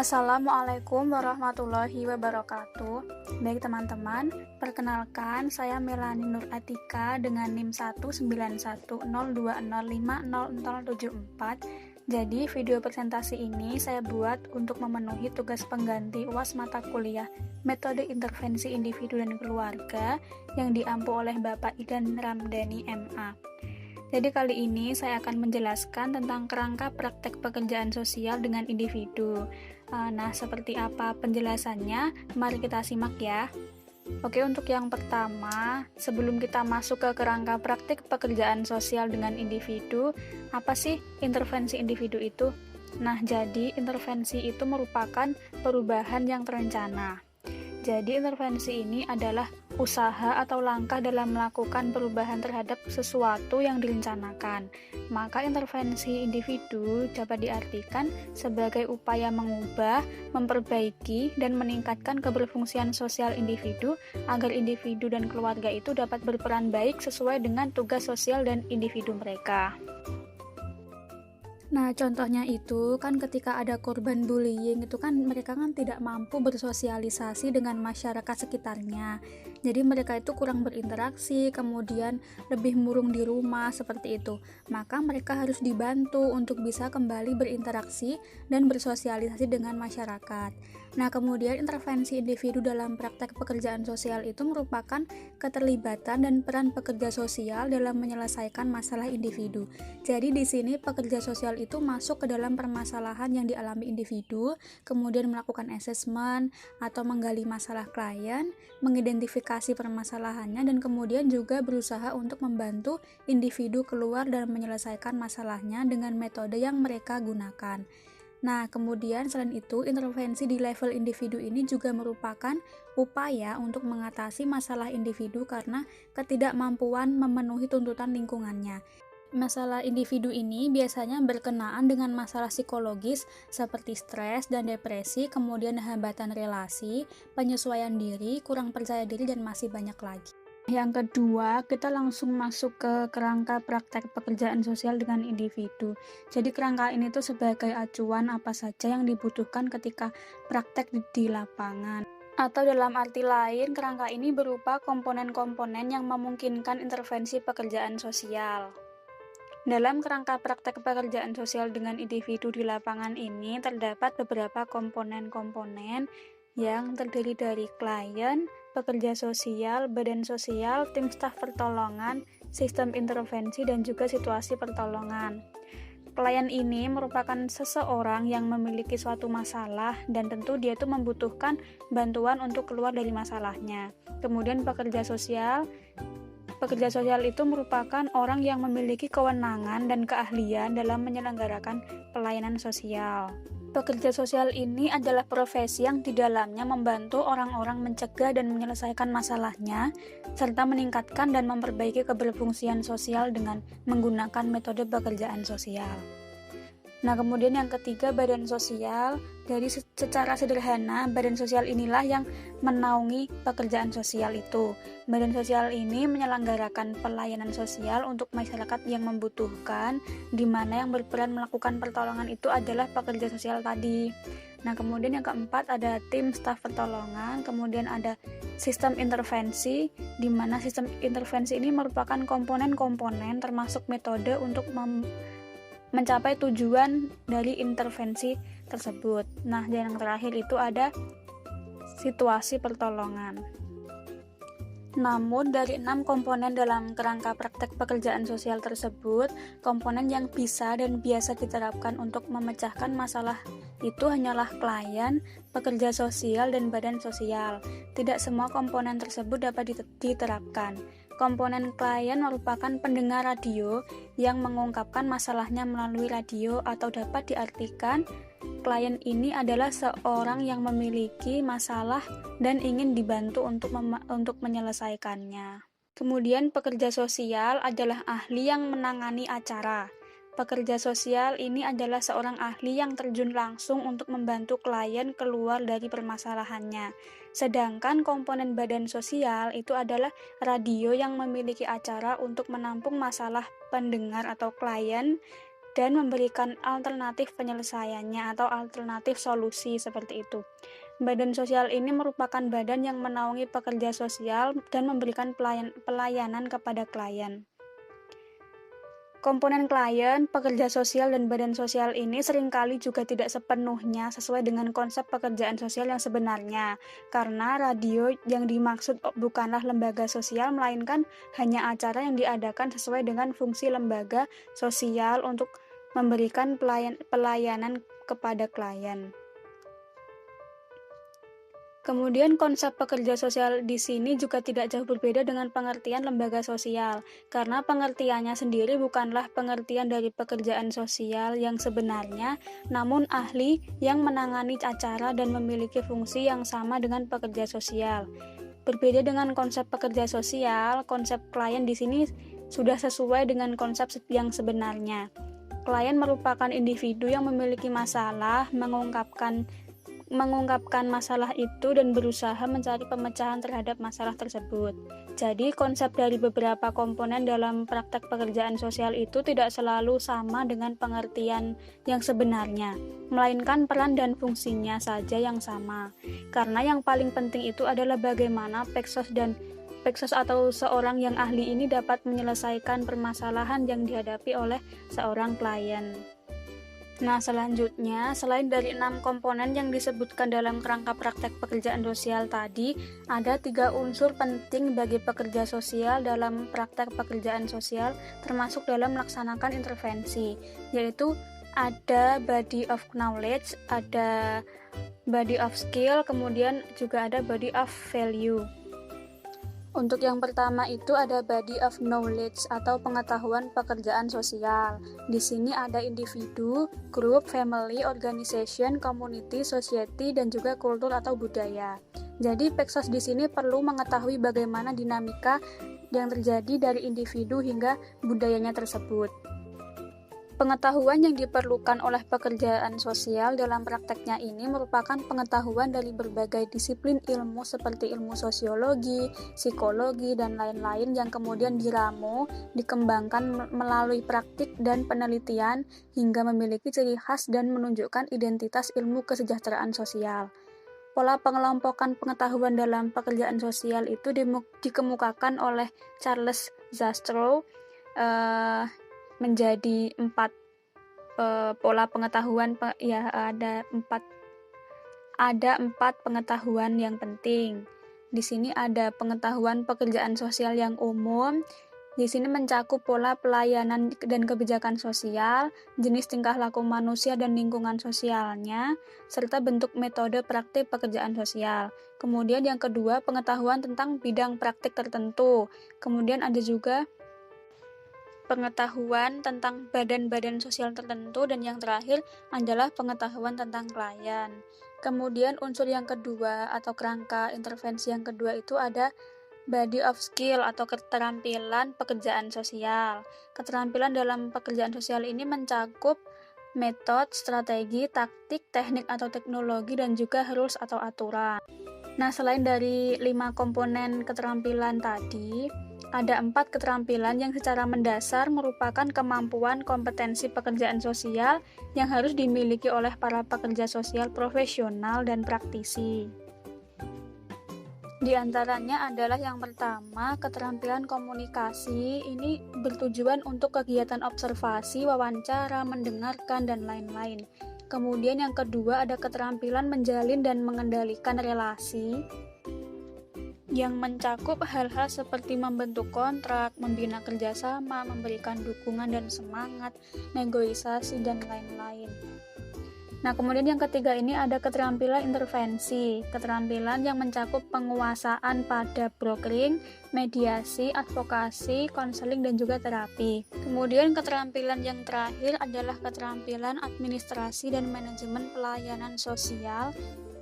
Assalamualaikum warahmatullahi wabarakatuh. Baik teman-teman, perkenalkan saya Melani Nur Atika dengan NIM 19102050074. Jadi video presentasi ini saya buat untuk memenuhi tugas pengganti UAS mata kuliah Metode Intervensi Individu dan Keluarga yang diampu oleh Bapak Idan Ramdhani MA. Jadi kali ini saya akan menjelaskan tentang kerangka praktek pekerjaan sosial dengan individu. Nah, seperti apa penjelasannya? Mari kita simak ya. Oke, untuk yang pertama, sebelum kita masuk ke kerangka praktek pekerjaan sosial dengan individu, apa sih intervensi individu itu? Nah, jadi intervensi itu merupakan perubahan yang terencana. Jadi intervensi ini adalah usaha atau langkah dalam melakukan perubahan terhadap sesuatu yang direncanakan. Maka intervensi individu dapat diartikan sebagai upaya mengubah, memperbaiki, dan meningkatkan keberfungsian sosial individu agar individu dan keluarga itu dapat berperan baik sesuai dengan tugas sosial dan individu mereka. Nah, contohnya itu kan ketika ada korban bullying itu kan mereka kan tidak mampu bersosialisasi dengan masyarakat sekitarnya. Jadi mereka itu kurang berinteraksi, kemudian lebih murung di rumah seperti itu. Maka mereka harus dibantu untuk bisa kembali berinteraksi dan bersosialisasi dengan masyarakat. Nah, kemudian intervensi individu dalam praktek pekerjaan sosial itu merupakan keterlibatan dan peran pekerja sosial dalam menyelesaikan masalah individu. Jadi di sini pekerja sosial itu masuk ke dalam permasalahan yang dialami individu, kemudian melakukan asesmen atau menggali masalah klien, mengidentifikasi permasalahannya, dan kemudian juga berusaha untuk membantu individu keluar dan menyelesaikan masalahnya dengan metode yang mereka gunakan. Nah, kemudian selain itu, intervensi di level individu ini juga merupakan upaya untuk mengatasi masalah individu karena ketidakmampuan memenuhi tuntutan lingkungannya. Masalah individu ini biasanya berkenaan dengan masalah psikologis seperti stres dan depresi, kemudian hambatan relasi, penyesuaian diri, kurang percaya diri, dan masih banyak lagi. Yang kedua, kita langsung masuk ke kerangka praktek pekerjaan sosial dengan individu. Jadi kerangka ini tuh sebagai acuan apa saja yang dibutuhkan ketika praktek di lapangan. Atau dalam arti lain, kerangka ini berupa komponen-komponen yang memungkinkan intervensi pekerjaan sosial. Dalam kerangka praktek pekerjaan sosial dengan individu di lapangan ini terdapat beberapa komponen-komponen yang terdiri dari klien, pekerja sosial, badan sosial, tim staf pertolongan, sistem intervensi, dan juga situasi pertolongan. Klien ini merupakan seseorang yang memiliki suatu masalah dan tentu dia itu membutuhkan bantuan untuk keluar dari masalahnya. Kemudian pekerja sosial itu merupakan orang yang memiliki kewenangan dan keahlian dalam menyelenggarakan pelayanan sosial. Pekerja sosial ini adalah profesi yang di dalamnya membantu orang-orang mencegah dan menyelesaikan masalahnya, serta meningkatkan dan memperbaiki keberfungsian sosial dengan menggunakan metode pekerjaan sosial. Nah, kemudian yang ketiga, badan sosial. Dari secara sederhana, badan sosial inilah yang menaungi pekerjaan sosial itu. Badan sosial ini menyelenggarakan pelayanan sosial untuk masyarakat yang membutuhkan, di mana yang berperan melakukan pertolongan itu adalah pekerja sosial tadi. Nah, kemudian yang keempat ada tim staf pertolongan, kemudian ada sistem intervensi, di mana sistem intervensi ini merupakan komponen-komponen termasuk metode untuk mencapai tujuan dari intervensi tersebut. Nah, dan yang terakhir itu ada situasi pertolongan. Namun, dari 6 komponen dalam kerangka praktek pekerjaan sosial tersebut, komponen yang bisa dan biasa diterapkan untuk memecahkan masalah itu hanyalah klien, pekerja sosial, dan badan sosial. Tidak semua komponen tersebut dapat diterapkan. Komponen klien merupakan pendengar radio yang mengungkapkan masalahnya melalui radio, atau dapat diartikan klien ini adalah seorang yang memiliki masalah dan ingin dibantu untuk menyelesaikannya. Kemudian pekerja sosial adalah ahli yang menangani acara. Pekerja sosial ini adalah seorang ahli yang terjun langsung untuk membantu klien keluar dari permasalahannya. Sedangkan komponen badan sosial itu adalah radio yang memiliki acara untuk menampung masalah pendengar atau klien dan memberikan alternatif penyelesaiannya atau alternatif solusi seperti itu. Badan sosial ini merupakan badan yang menaungi pekerja sosial dan memberikan pelayanan kepada klien. Komponen klien, pekerja sosial, dan badan sosial ini seringkali juga tidak sepenuhnya sesuai dengan konsep pekerjaan sosial yang sebenarnya, karena radio yang dimaksud bukanlah lembaga sosial, melainkan hanya acara yang diadakan sesuai dengan fungsi lembaga sosial untuk memberikan pelayanan kepada klien. Kemudian konsep pekerja sosial di sini juga tidak jauh berbeda dengan pengertian lembaga sosial, karena pengertiannya sendiri bukanlah pengertian dari pekerjaan sosial yang sebenarnya, namun ahli yang menangani acara dan memiliki fungsi yang sama dengan pekerja sosial. Berbeda dengan konsep pekerja sosial, konsep klien di sini sudah sesuai dengan konsep yang sebenarnya. Klien merupakan individu yang memiliki masalah, mengungkapkan masalah itu dan berusaha mencari pemecahan terhadap masalah tersebut. Jadi, konsep dari beberapa komponen dalam praktek pekerjaan sosial itu tidak selalu sama dengan pengertian yang sebenarnya, melainkan peran dan fungsinya saja yang sama. Karena yang paling penting itu adalah bagaimana Peksos atau seorang yang ahli ini dapat menyelesaikan permasalahan yang dihadapi oleh seorang klien. Nah, selanjutnya, selain dari 6 komponen yang disebutkan dalam kerangka praktek pekerjaan sosial tadi, ada 3 unsur penting bagi pekerja sosial dalam praktek pekerjaan sosial, termasuk dalam melaksanakan intervensi, yaitu ada body of knowledge, ada body of skill, kemudian juga ada body of value. Untuk yang pertama itu ada body of knowledge atau pengetahuan pekerjaan sosial. Di sini ada individu, group, family, organization, community, society, dan juga kultur atau budaya. Jadi Peksos di sini perlu mengetahui bagaimana dinamika yang terjadi dari individu hingga budayanya tersebut. Pengetahuan yang diperlukan oleh pekerjaan sosial dalam prakteknya ini merupakan pengetahuan dari berbagai disiplin ilmu seperti ilmu sosiologi, psikologi, dan lain-lain yang kemudian diramu, dikembangkan melalui praktik dan penelitian hingga memiliki ciri khas dan menunjukkan identitas ilmu kesejahteraan sosial. Pola pengelompokan pengetahuan dalam pekerjaan sosial itu dikemukakan oleh Charles Zastrow menjadi 4 pola pengetahuan ada 4 pengetahuan yang penting. Di sini ada pengetahuan pekerjaan sosial yang umum. Di sini mencakup pola pelayanan dan kebijakan sosial, jenis tingkah laku manusia dan lingkungan sosialnya, serta bentuk metode praktik pekerjaan sosial. Kemudian yang kedua, pengetahuan tentang bidang praktik tertentu. Kemudian ada juga pengetahuan tentang badan-badan sosial tertentu, dan yang terakhir adalah pengetahuan tentang klien. Kemudian unsur yang kedua atau kerangka intervensi yang kedua itu ada body of skill atau keterampilan pekerjaan sosial. Keterampilan dalam pekerjaan sosial ini mencakup metode, strategi, taktik, teknik atau teknologi, dan juga rules atau aturan. Nah, selain dari 5 komponen keterampilan tadi, ada 4 keterampilan yang secara mendasar merupakan kemampuan kompetensi pekerjaan sosial yang harus dimiliki oleh para pekerja sosial profesional dan praktisi. Di antaranya adalah yang pertama, keterampilan komunikasi. Ini bertujuan untuk kegiatan observasi, wawancara, mendengarkan, dan lain-lain. Kemudian yang kedua ada keterampilan menjalin dan mengendalikan relasi, yang mencakup hal-hal seperti membentuk kontrak, membina kerjasama, memberikan dukungan dan semangat, negosiasi, dan lain-lain. Nah, kemudian yang ketiga ini ada keterampilan intervensi, keterampilan yang mencakup penguasaan pada brokering, mediasi, advokasi, konseling, dan juga terapi. Kemudian keterampilan yang terakhir adalah keterampilan administrasi dan manajemen pelayanan sosial,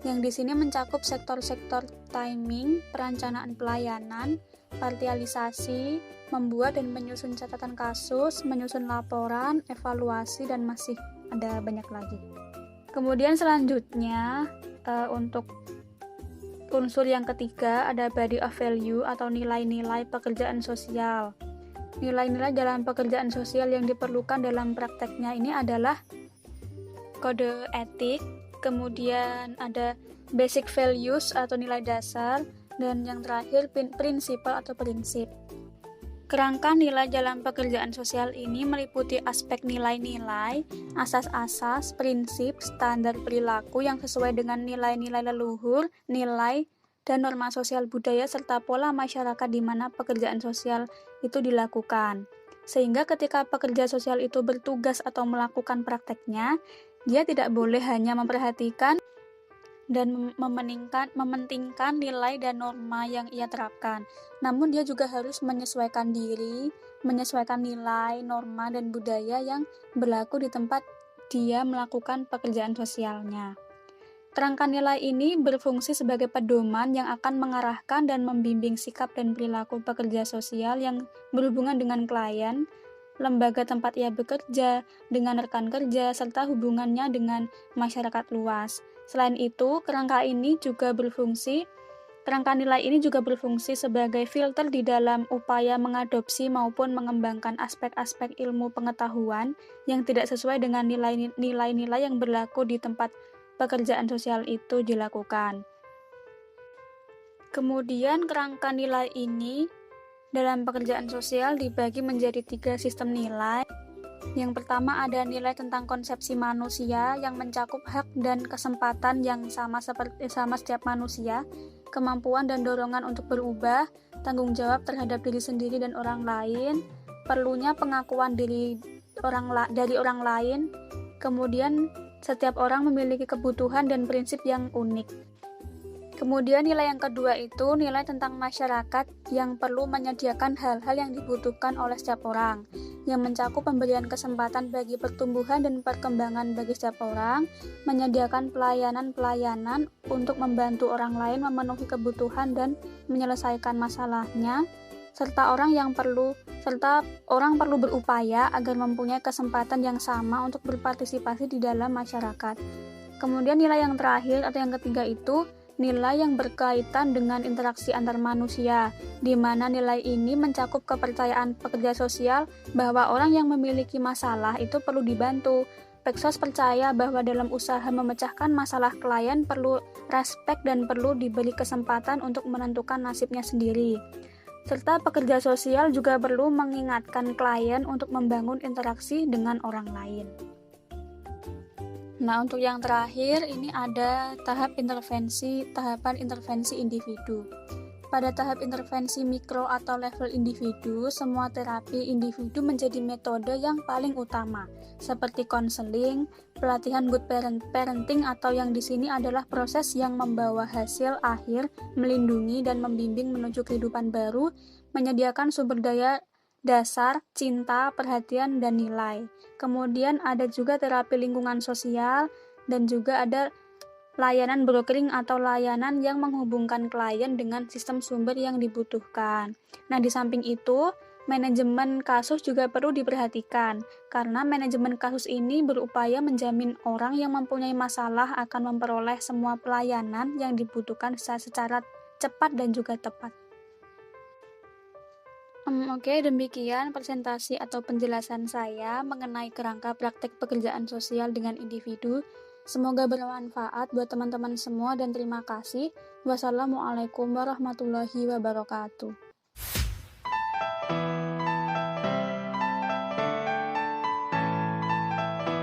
yang di sini mencakup sektor-sektor timing, perencanaan pelayanan, parsialisasi, membuat dan menyusun catatan kasus, menyusun laporan, evaluasi, dan masih ada banyak lagi. Kemudian selanjutnya untuk unsur yang ketiga ada body of value atau nilai-nilai pekerjaan sosial. nilai-nilai dalam pekerjaan sosial yang diperlukan dalam prakteknya ini adalah kode etik, kemudian ada basic values atau nilai dasar, dan yang terakhir prinsipal atau prinsip. Kerangka nilai dalam pekerjaan sosial ini meliputi aspek nilai-nilai, asas-asas, prinsip, standar perilaku yang sesuai dengan nilai-nilai leluhur, nilai, dan norma sosial budaya serta pola masyarakat di mana pekerjaan sosial itu dilakukan. Sehingga ketika pekerja sosial itu bertugas atau melakukan prakteknya, dia tidak boleh hanya memperhatikan dan mementingkan nilai dan norma yang ia terapkan. Namun dia juga harus menyesuaikan diri, menyesuaikan nilai, norma, dan budaya yang berlaku di tempat dia melakukan pekerjaan sosialnya. Kerangka nilai ini berfungsi sebagai pedoman yang akan mengarahkan dan membimbing sikap dan perilaku pekerja sosial yang berhubungan dengan klien, lembaga tempat ia bekerja, dengan rekan kerja, serta hubungannya dengan masyarakat luas. Selain itu, kerangka nilai ini juga berfungsi sebagai filter di dalam upaya mengadopsi maupun mengembangkan aspek-aspek ilmu pengetahuan yang tidak sesuai dengan nilai-nilai yang berlaku di tempat pekerjaan sosial itu dilakukan. Kemudian kerangka nilai ini dalam pekerjaan sosial dibagi menjadi 3 sistem nilai. Yang pertama ada nilai tentang konsepsi manusia yang mencakup hak dan kesempatan yang sama setiap manusia, kemampuan dan dorongan untuk berubah, tanggung jawab terhadap diri sendiri dan orang lain, perlunya pengakuan dari orang lain, kemudian setiap orang memiliki kebutuhan dan prinsip yang unik. Kemudian nilai yang kedua itu nilai tentang masyarakat yang perlu menyediakan hal-hal yang dibutuhkan oleh setiap orang, yang mencakup pemberian kesempatan bagi pertumbuhan dan perkembangan bagi setiap orang, menyediakan pelayanan-pelayanan untuk membantu orang lain memenuhi kebutuhan dan menyelesaikan masalahnya, serta orang perlu berupaya agar mempunyai kesempatan yang sama untuk berpartisipasi di dalam masyarakat. Kemudian nilai yang terakhir atau yang ketiga itu nilai yang berkaitan dengan interaksi antar manusia, di mana nilai ini mencakup kepercayaan pekerja sosial bahwa orang yang memiliki masalah itu perlu dibantu. Peksos percaya bahwa dalam usaha memecahkan masalah klien perlu respek dan perlu diberi kesempatan untuk menentukan nasibnya sendiri. Serta pekerja sosial juga perlu mengingatkan klien untuk membangun interaksi dengan orang lain. Nah, untuk yang terakhir ini ada tahapan intervensi individu. Pada tahap intervensi mikro atau level individu, semua terapi individu menjadi metode yang paling utama, seperti konseling, pelatihan good parenting atau yang di sini adalah proses yang membawa hasil akhir, melindungi dan membimbing menuju kehidupan baru, menyediakan sumber daya dasar, cinta, perhatian, dan nilai. Kemudian ada juga terapi lingkungan sosial dan juga ada layanan brokering atau layanan yang menghubungkan klien dengan sistem sumber yang dibutuhkan. Nah, di samping itu, manajemen kasus juga perlu diperhatikan, karena manajemen kasus ini berupaya menjamin orang yang mempunyai masalah akan memperoleh semua pelayanan yang dibutuhkan secara cepat dan juga tepat. Oke, demikian presentasi atau penjelasan saya mengenai kerangka praktek pekerjaan sosial dengan individu. Semoga bermanfaat buat teman-teman semua dan terima kasih. Wassalamualaikum warahmatullahi wabarakatuh.